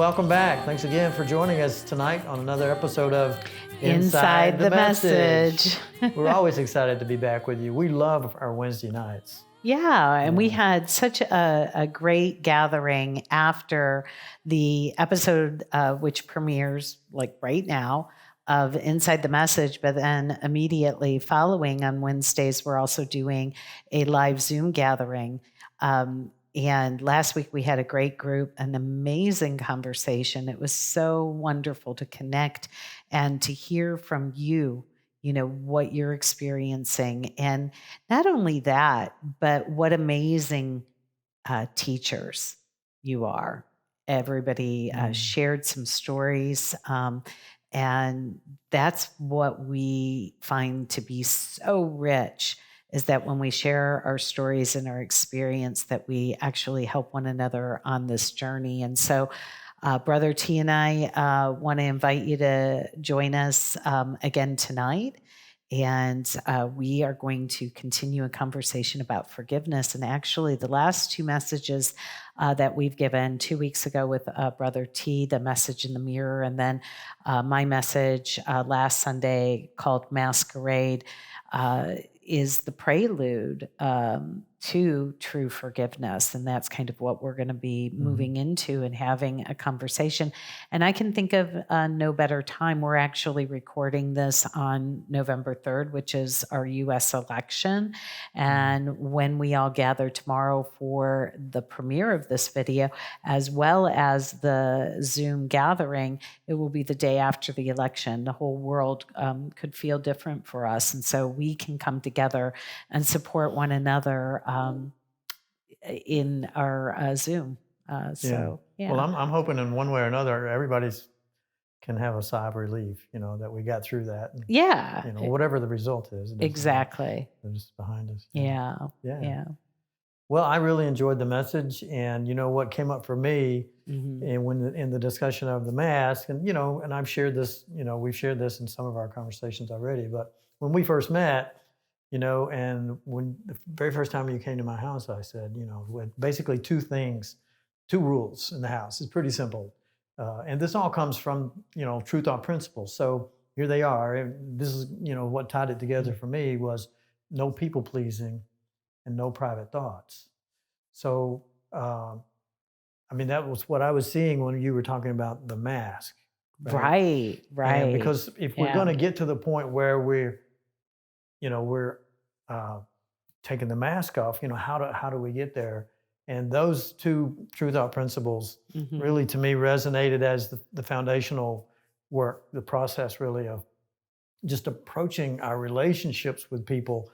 welcome back. Thanks again for joining us tonight on another episode of Inside the Message. We're always excited to be back with you. We love our Wednesday nights. Yeah, and we had such a great gathering after the episode, which premieres like right now, of Inside the Message, but then immediately following on Wednesdays, we're also doing a live Zoom gathering. And last week we had a great group, an amazing conversation. It was so wonderful to connect and to hear from you, what you're experiencing. And not only that, but what amazing teachers you are. Everybody shared some stories. And that's what we find to be so rich, is that when we share our stories and our experience, that we actually help one another on this journey. And so Brother T and I want to invite you to join us again tonight. And we are going to continue a conversation about forgiveness. And actually, the last two messages that we've given 2 weeks ago with Brother T, the message in the mirror, and then my message last Sunday called Masquerade, is the prelude to true forgiveness. And that's kind of what we're going to be moving into and having a conversation. And I can think of no better time. We're actually recording this on November 3rd, which is our U.S. election. And when we all gather tomorrow for the premiere of this video, as well as the Zoom gathering, it will be the day after the election. The whole world could feel different for us. And so we can come together and support one another in our Zoom. Well, I'm hoping in one way or another, everybody's can have a sigh of relief, that we got through that. And, whatever the result is. Exactly. It's behind us. Yeah. Well, I really enjoyed the message, and what came up for me, and when in the discussion of the mask, and and I've shared this, we've shared this in some of our conversations already, but when we first met, and when the very first time you came to my house, I said, with basically two rules in the house. It's pretty simple. And this all comes from, True Thought Principles. So here they are. And this is, what tied it together for me was no people pleasing and no private thoughts. So, that was what I was seeing when you were talking about the mask. Right. And because if we're going to get to the point where we're taking the mask off, how do we get there? And those two True Thought Principles really, to me, resonated as the foundational work, the process really of just approaching our relationships with people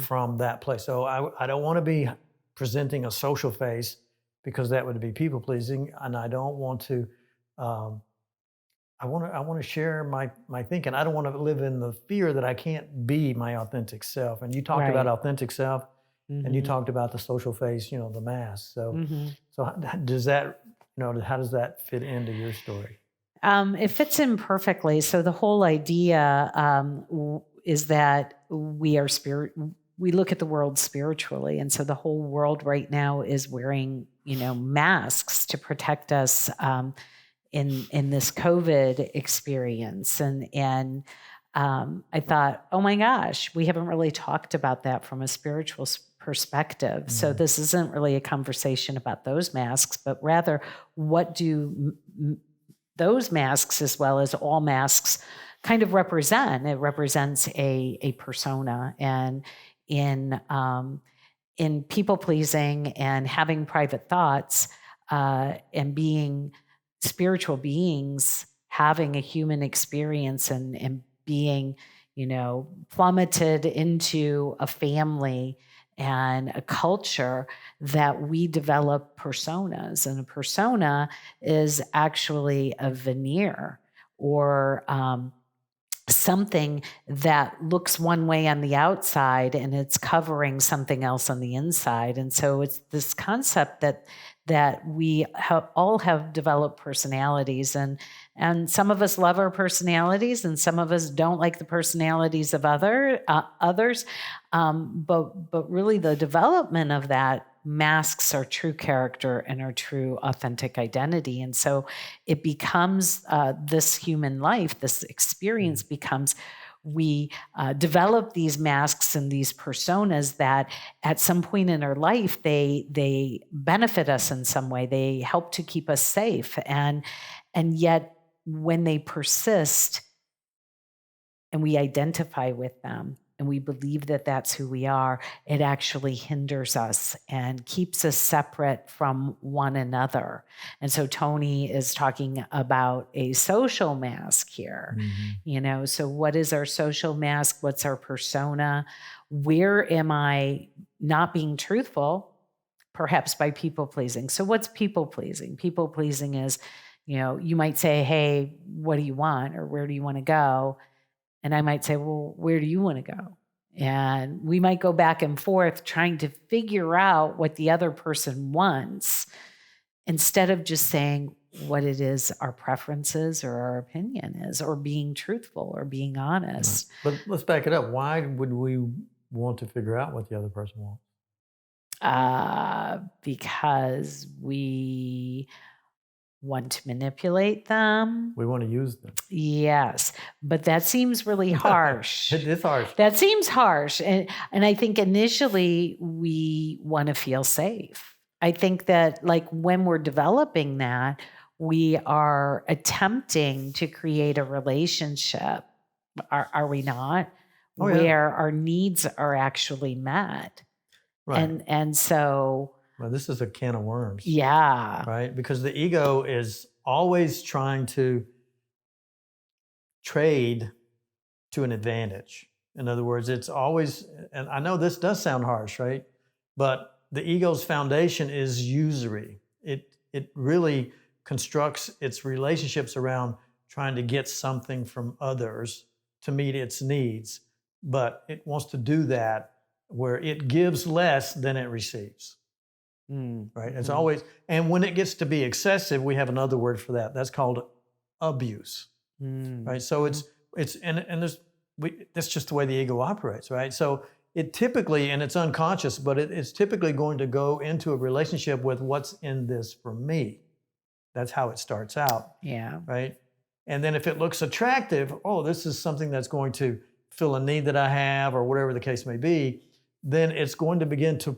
from that place. So I don't want to be presenting a social face, because that would be people pleasing, and I don't want to. I want to share my thinking. I don't want to live in the fear that I can't be my authentic self. And you talked about authentic self, and you talked about the social face, the mask. So, so how does that, how does that fit into your story? It fits in perfectly. So the whole idea is that we are we look at the world spiritually. And so the whole world right now is wearing, masks to protect us in this COVID experience. And I thought, oh my gosh, we haven't really talked about that from a spiritual perspective. So this isn't really a conversation about those masks, but rather what do those masks, as well as all masks, kind of represent? It represents a persona. And in people pleasing and having private thoughts and being spiritual beings, having a human experience and being, plummeted into a family and a culture, that we develop personas. And a persona is actually a veneer, or something that looks one way on the outside and it's covering something else on the inside. And so it's this concept that we all have developed personalities, and some of us love our personalities, and some of us don't like the personalities of others. But really, the development of that masks our true character and our true authentic identity. And so it becomes this human life, this experience becomes, we develop these masks and these personas that at some point in our life, they benefit us in some way. They help to keep us safe. And yet when they persist and we identify with them, and we believe that that's who we are, it actually hinders us and keeps us separate from one another. And so Tony is talking about a social mask here. So what is our social mask? What's our persona? Where am I not being truthful? Perhaps by people pleasing. So what's people pleasing? People pleasing is, you might say, hey, what do you want? Or where do you want to go? And I might say, well, where do you want to go? And we might go back and forth trying to figure out what the other person wants instead of just saying what it is our preferences or our opinion is, or being truthful or being honest. But let's back it up. Why would we want to figure out what the other person wants? Because we want to manipulate them. We want to use them. Yes, but that seems really harsh. It is harsh. That seems harsh. And I think initially we want to feel safe. I think that like when we're developing that, we are attempting to create a relationship, are we not? Oh, yeah. Where our needs are actually met. Right. And so... Well, this is a can of worms. Yeah. Right? Because the ego is always trying to trade to an advantage. In other words, it's always, and I know this does sound harsh, right? But the ego's foundation is usury. It really constructs its relationships around trying to get something from others to meet its needs. But it wants to do that where it gives less than it receives. Right? It's always, and when it gets to be excessive, we have another word for that. That's called abuse. Right? So it's that's just the way the ego operates, right? So it typically, and it's unconscious, but it's typically going to go into a relationship with what's in this for me. That's how it starts out. Yeah. Right? And then if it looks attractive, oh, this is something that's going to fill a need that I have, or whatever the case may be, then it's going to begin to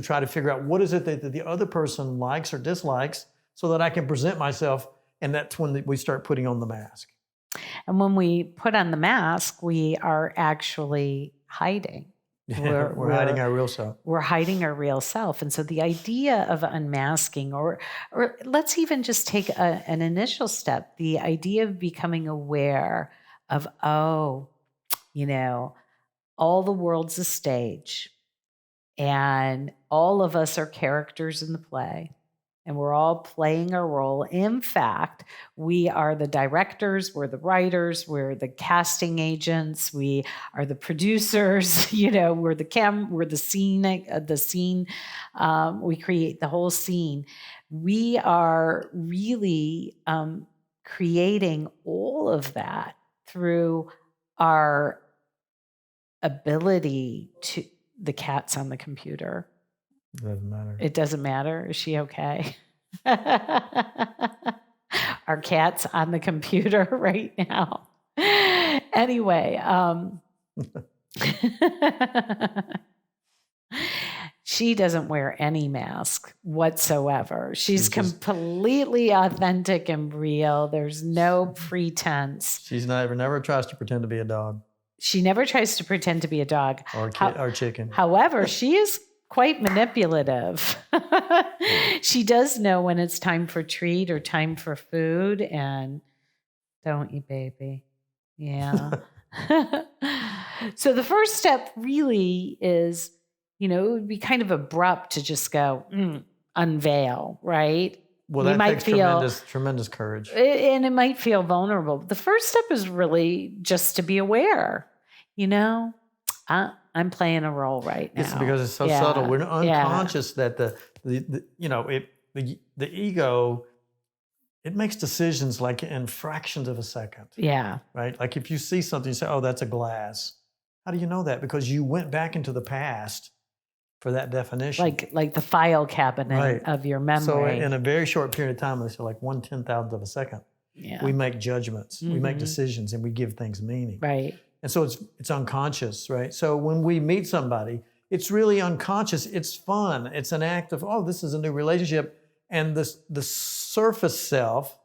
try to figure out what is it that the other person likes or dislikes so that I can present myself, and that's when we start putting on the mask. And when we put on the mask, we are actually hiding. We're hiding our real self. We're hiding our real self. And so the idea of unmasking, or let's even just take an initial step, the idea of becoming aware of, all the world's a stage. And all of us are characters in the play, and we're all playing a role. In fact, we are the directors, we're the writers, we're the casting agents, we are the producers. We're the scene. We create the whole scene. We are really creating all of that through our ability to. The cat's on the computer. It doesn't matter. It doesn't matter. Is she okay? Our cat's on the computer right now. Anyway, she doesn't wear any mask whatsoever. She's completely authentic and real. There's no pretense. She's never tries to pretend to be a dog. She never tries to pretend to be a dog. Or chicken. However, she is quite manipulative. She does know when it's time for treat or time for food. And don't you, baby? Yeah. So the first step really is, it would be kind of abrupt to just go, unveil, right? Well, that takes tremendous courage. And it might feel vulnerable. The first step is really just to be aware. I'm playing a role right now. It's because it's so subtle. We're unconscious that the ego, it makes decisions like in fractions of a second. Yeah. Right? Like if you see something, you say, oh, that's a glass. How do you know that? Because you went back into the past for that definition. Like the file cabinet Right. of your So memory. in a very short period of time, let's say like 1/10,000th of a second, Yeah. we make judgments, we make Mhm. decisions, and we give things meaning. Right. And so it's unconscious, right? So when we meet somebody, it's really unconscious. It's fun. It's an act of, oh, this is a new relationship. And the surface self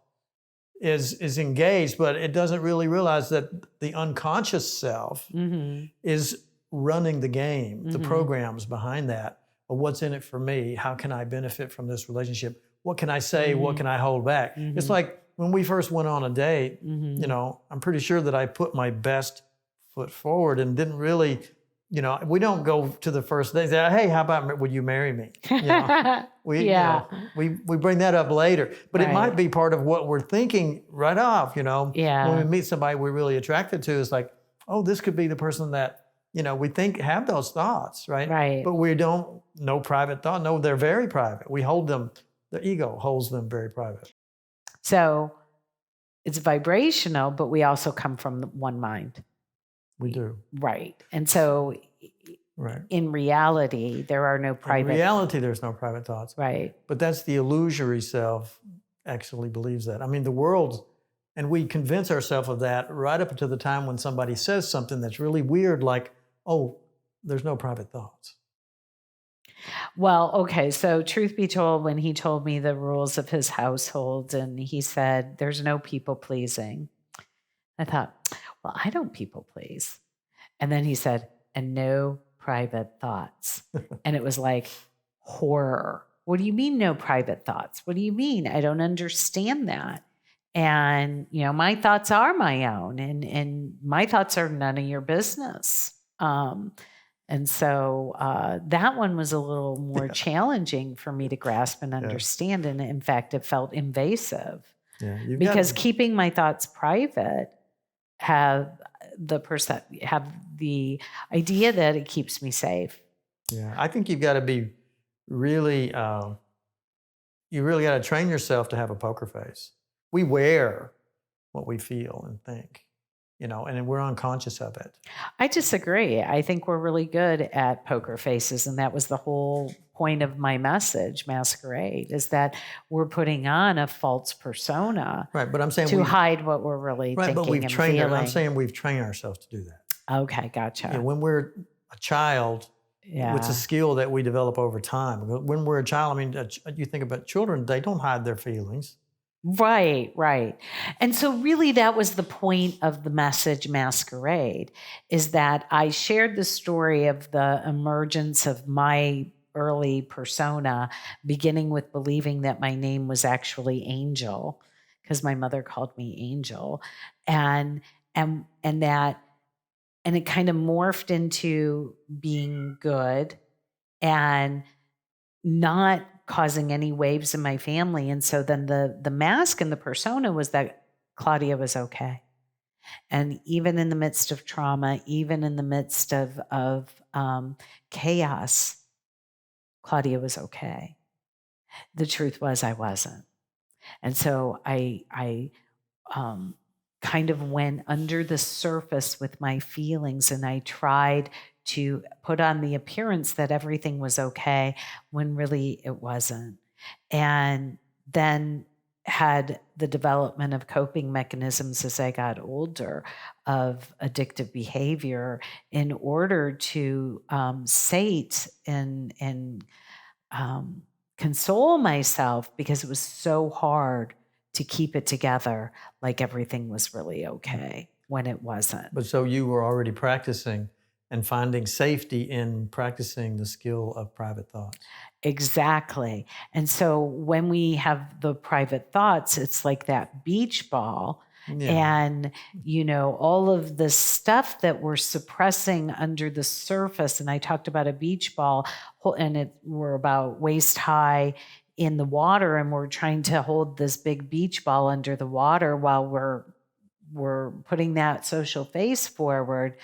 is engaged, but it doesn't really realize that the unconscious self Mm-hmm. is running the game, the Mhm. programs behind that. Well, what's in it for me? How can I benefit from this relationship? What can I say? What can I hold back? It's like when we first went on a date, you know, I'm pretty sure that I put my best foot forward and didn't really, you know, we don't go to the first day and say, hey, how about would you marry me? You know, Yeah. we bring that up later, but it Right. might be part of what we're thinking right off, you know. Yeah. When we meet somebody we're really attracted to, it's like, oh, this could be the person that, you know, we think have those thoughts, right? Right. But we don't, no private thought. No, they're very private. We hold them, the ego holds them very private. So it's vibrational, but we also come from one mind. We do. Right. And so Right. in reality, there are no private. In reality, there's no private thoughts. Right. But that's the illusory self actually believes that. I mean, the world, and we convince ourselves of that right up until the time when somebody says something that's really weird, like, oh, there's no private thoughts. Well, okay. So truth be told, when he told me the rules of his household and he said, there's no people pleasing, I thought, well, I don't people please. And then he said, and no private thoughts. And it was like horror. What do you mean no private thoughts? What do you mean? I don't understand that. And, you know, my thoughts are my own and my thoughts are none of your business. And so that one was a little more challenging for me to grasp and understand. And in fact, it felt invasive because keeping my thoughts private have the idea that it keeps me safe. Yeah, I think you've got to be really, you really got to train yourself to have a poker face. We wear what we feel and think, you know, and we're unconscious of it. I disagree. I think we're really good at poker faces. And that was the whole point of my message, Masquerade, is that we're putting on a false persona. Right, but I'm saying to hide what we're really thinking but we've and trained feeling. I'm saying we've trained ourselves to do that. Okay, gotcha. You know, when we're a child, it's a skill that we develop over time. When we're a child, I mean, you think about children, they don't hide their feelings. Right, right. And so really that was the point of the message Masquerade, is that I shared the story of the emergence of my early persona, beginning with believing that my name was actually Angel, because my mother called me Angel. And that, and it kind of morphed into being good and not causing any waves in my family. And so then the mask and the persona was that Claudia was okay. And even in the midst of trauma, even in the midst of chaos, Claudia was okay. The truth was I wasn't. And so I kind of went under the surface with my feelings and I tried to put on the appearance that everything was okay when really it wasn't. And then had the development of coping mechanisms as I got older of addictive behavior in order to sate and console myself because it was so hard to keep it together like everything was really okay when it wasn't. But so you were already practicing and finding safety in practicing the skill of private thoughts. Exactly. And so when we have the private thoughts, it's like that beach ball. And, you know, all of the stuff that we're suppressing under the surface. And I talked about a beach ball and we're about waist high in the water. And we're trying to hold this big beach ball under the water while we're putting that social face forward.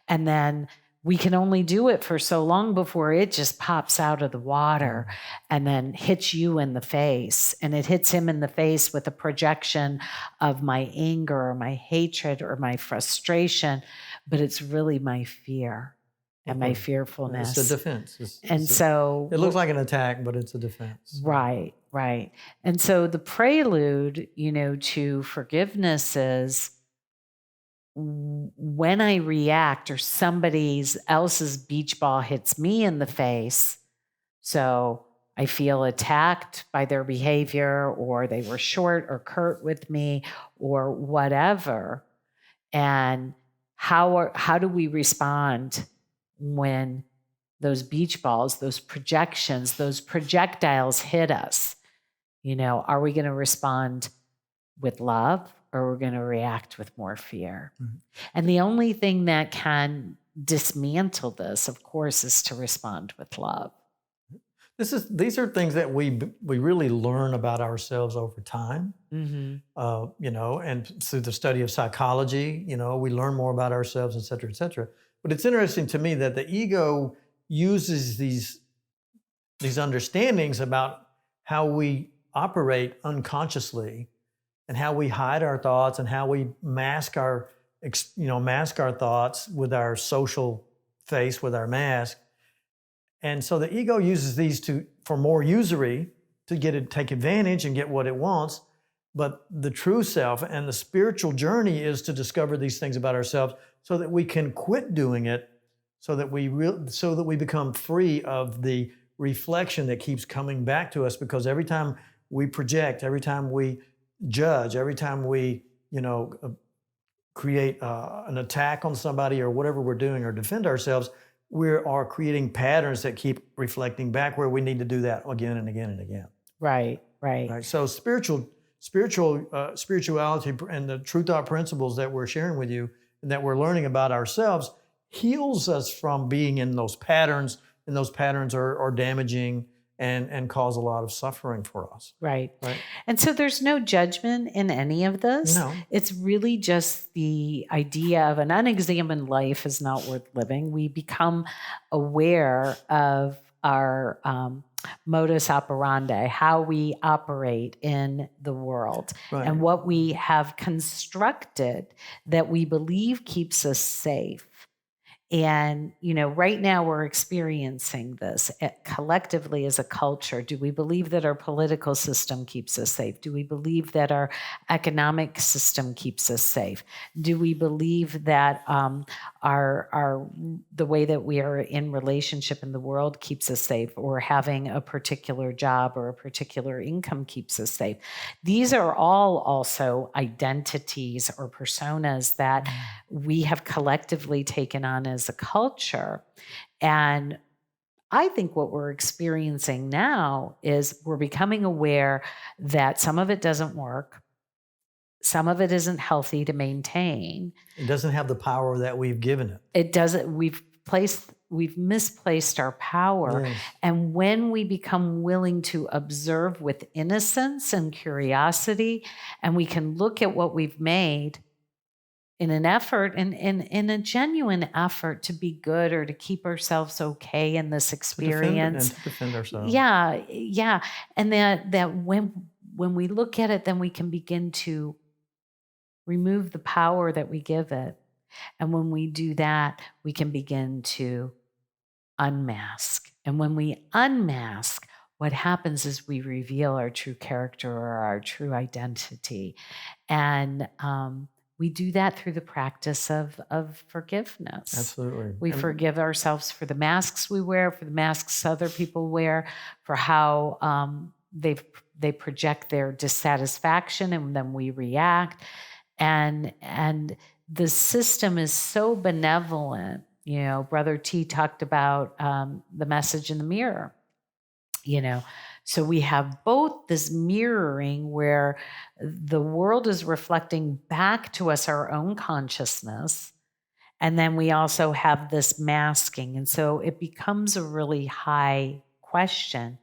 And then we can only do it for so long before it just pops out of the water and then hits you in the face. And it hits him in the face with a projection of my anger or my hatred or my frustration, but it's really my fear. and my It's a fearfulness. defense. And so it looks like an attack, but it's a defense. Right, right. And so the prelude, to forgiveness is when I react or somebody else's beach ball hits me in the face. So I feel attacked by their behavior, or they were short or curt with me, or whatever. And how do we respond when those beach balls, those projections, those projectiles hit us? Are we going to respond with love, or we're going to react with more fear? Mm-hmm. And the only thing that can dismantle this, of course, is to respond with love. These are things that we really learn about ourselves over time. Mm-hmm. And through the study of psychology, we learn more about ourselves, et cetera, et cetera. But it's interesting to me that the ego uses these understandings about how we operate unconsciously, and how we hide our thoughts, and how we mask our thoughts with our social face, with our mask. And so the ego uses these for more usury, to take advantage and get what it wants. But the true self and the spiritual journey is to discover these things about ourselves so that we can quit doing it, so that we become free of the reflection that keeps coming back to us. Because every time we project, every time we judge, every time we, create an attack on somebody or whatever we're doing, or defend ourselves, we are creating patterns that keep reflecting back, where we need to do that again and again and again. Right. So spirituality and the true thought principles that we're sharing with you and that we're learning about ourselves heals us from being in those patterns, and those patterns are damaging and cause a lot of suffering for us. Right. And so there's no judgment in any of this. No. It's really just the idea of an unexamined life is not worth living. We become aware of our modus operandi, how we operate in the world, right, and what we have constructed that we believe keeps us safe. And, right now we're experiencing this collectively as a culture. Do we believe that our political system keeps us safe? Do we believe that our economic system keeps us safe? Do we believe that the way that we are in relationship in the world keeps us safe, or having a particular job or a particular income keeps us safe? These are all also identities or personas that we have collectively taken on as a culture. And I think what we're experiencing now is we're becoming aware that some of it doesn't work. Some of it isn't healthy to maintain. It doesn't have the power that we've given it. It doesn't. We've misplaced our power. Yes. And when we become willing to observe with innocence and curiosity, and we can look at what we've made in an effort, in a genuine effort to be good, or to keep ourselves okay in this experience. To defend ourselves. Yeah. And that when we look at it, then we can begin to remove the power that we give it. And when we do that, we can begin to unmask. And when we unmask, what happens is we reveal our true character, or our true identity. And we do that through the practice of forgiveness. Absolutely. We forgive ourselves for the masks we wear, for the masks other people wear, for how they project their dissatisfaction, and then we react. And the system is so benevolent. Brother T talked about the message in the mirror. So we have both this mirroring where the world is reflecting back to us our own consciousness, and then we also have this masking. And so it becomes a really high question.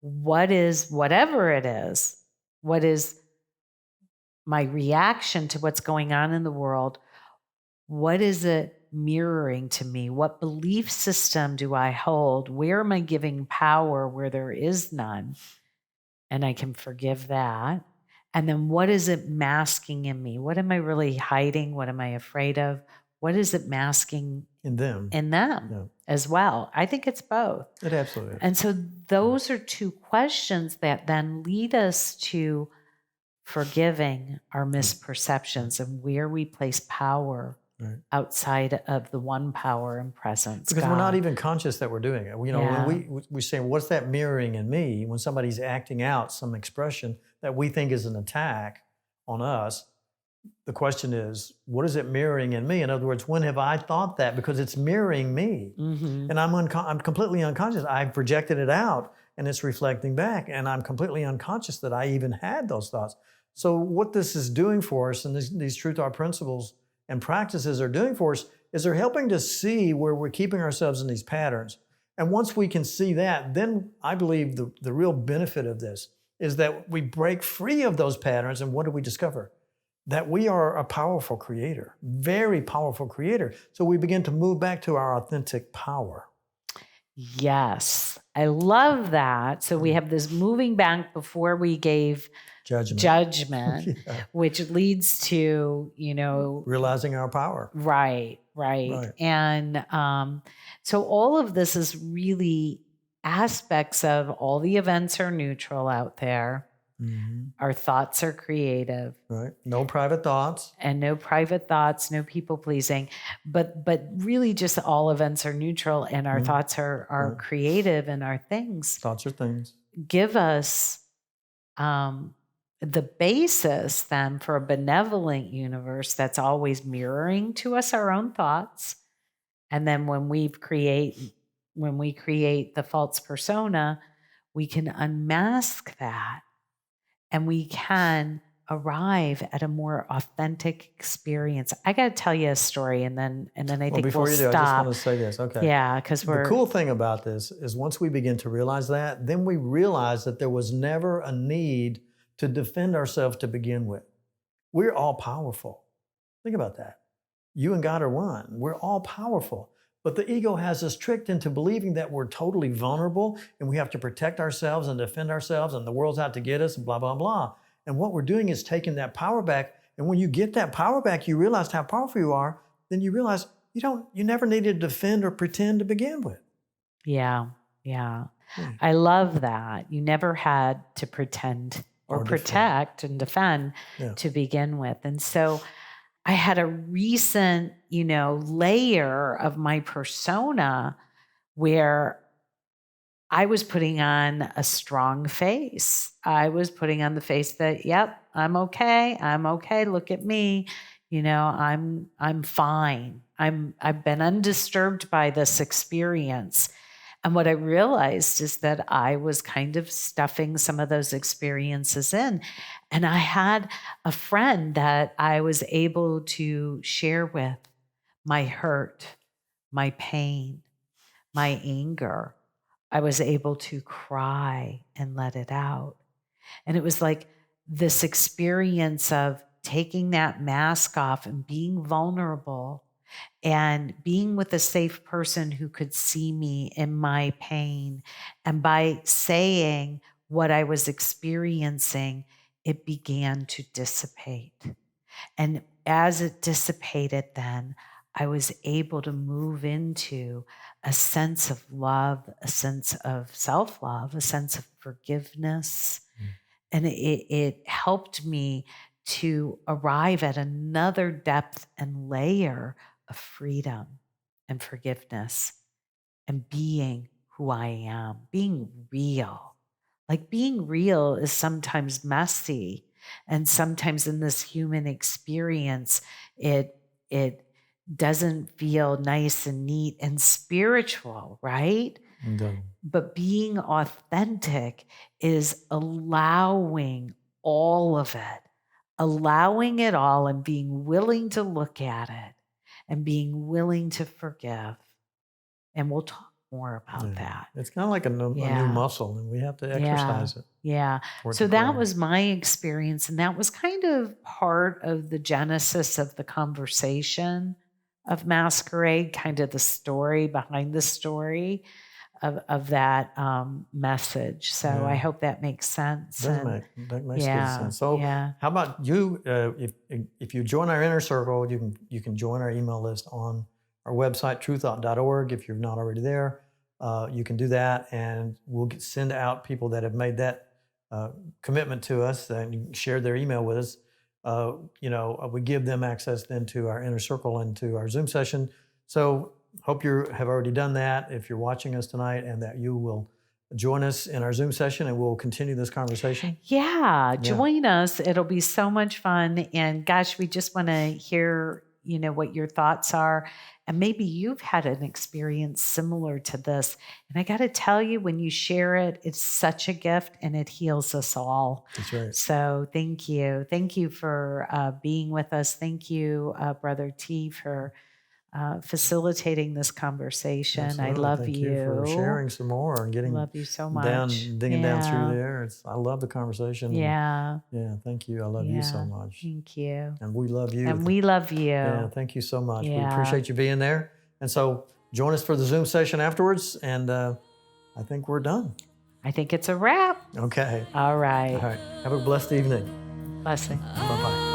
Whatever it is, what is my reaction to what's going on in the world? What is it mirroring to me? What belief system do I hold? Where am I giving power where there is none? And I can forgive that. And then what is it masking in me? What am I really hiding? What am I afraid of? what is it masking in them. Yeah. as well? I think it's both. It absolutely is. And so those are two questions that then lead us to forgiving our misperceptions and where we place power outside of the one power and presence. Because God. we're not even conscious that we're doing it. When we say, what's that mirroring in me? When somebody's acting out some expression that we think is an attack on us, the question is, what is it mirroring in me? In other words, when have I thought that? Because it's mirroring me. And I'm completely unconscious. I've projected it out and it's reflecting back. And I'm completely unconscious that I even had those thoughts. So what this is doing for us, and these True Thought principles and practices are doing for us, is they're helping to see where we're keeping ourselves in these patterns. And once we can see that, then I believe the real benefit of this is that we break free of those patterns. And what do we discover? That we are a powerful creator, very powerful creator. So we begin to move back to our authentic power. Yes, I love that. So we have this moving back before we gave judgment, which leads to, realizing our power. Right. And so all of this is really aspects of all the events are neutral out there. Our thoughts are creative. Right. No private thoughts. And no private thoughts, no people pleasing. But really just all events are neutral and our thoughts are creative and our things. Thoughts are things. Give us the basis then for a benevolent universe that's always mirroring to us our own thoughts. And then when we create the false persona, we can unmask that. And we can arrive at a more authentic experience. I got to tell you a story, and then I think before we'll you do, stop. I just want to say this. Okay. Yeah, because the cool thing about this is once we begin to realize that, then we realize that there was never a need to defend ourselves to begin with. We're all powerful. Think about that. You and God are one. We're all powerful. But the ego has us tricked into believing that we're totally vulnerable and we have to protect ourselves and defend ourselves and the world's out to get us and blah, blah, blah. And what we're doing is taking that power back. And when you get that power back, you realize how powerful you are. Then you realize you never needed to defend or pretend to begin with. Yeah. I love that. You never had to pretend or protect and defend to begin with. And so I had a recent, layer of my persona where I was putting on a strong face. I was putting on the face that, yep, I'm okay. Look at me. I'm fine. I've been undisturbed by this experience. And what I realized is that I was kind of stuffing some of those experiences in. And I had a friend that I was able to share with my hurt, my pain, my anger. I was able to cry and let it out. And it was like this experience of taking that mask off and being vulnerable and being with a safe person who could see me in my pain. And by saying what I was experiencing, it began to dissipate. And as it dissipated, then I was able to move into a sense of love, a sense of self-love, a sense of forgiveness. And it helped me to arrive at another depth and layer of freedom and forgiveness and being who I am, being real. Like being real is sometimes messy. And sometimes in this human experience, it doesn't feel nice and neat and spiritual, right? But being authentic is allowing all of it, allowing it all and being willing to look at it and being willing to forgive. And we'll talk more about that. It's kind of like a new muscle and we have to exercise it. Yeah. So that was my experience. And that was kind of part of the genesis of the conversation of Masquerade, kind of the story behind the story. of that message. So I hope that makes sense. That makes good sense. So how about you? If you join our inner circle, you can join our email list on our website, truethought.org. If you're not already there, you can do that, and we'll send out people that have made that commitment to us and shared their email with us. We give them access then to our inner circle and to our Zoom session. So hope you have already done that if you're watching us tonight, and that you will join us in our Zoom session and we'll continue this conversation. Yeah, join us. It'll be so much fun. And gosh, we just want to hear, what your thoughts are. And maybe you've had an experience similar to this. And I got to tell you, when you share it, it's such a gift and it heals us all. That's right. So thank you. Thank you for being with us. Thank you, Brother T, for facilitating this conversation. Absolutely. I love Thank you. for sharing some more and getting love you so much. digging down through there. I love the conversation. Yeah. Thank you. I love you so much. Thank you. And we love you. And we love you. Yeah, thank you so much. We appreciate you being there. And so join us for the Zoom session afterwards. And I think we're done. I think it's a wrap. Okay. All right. All right. Have a blessed evening. Blessing. Bye-bye.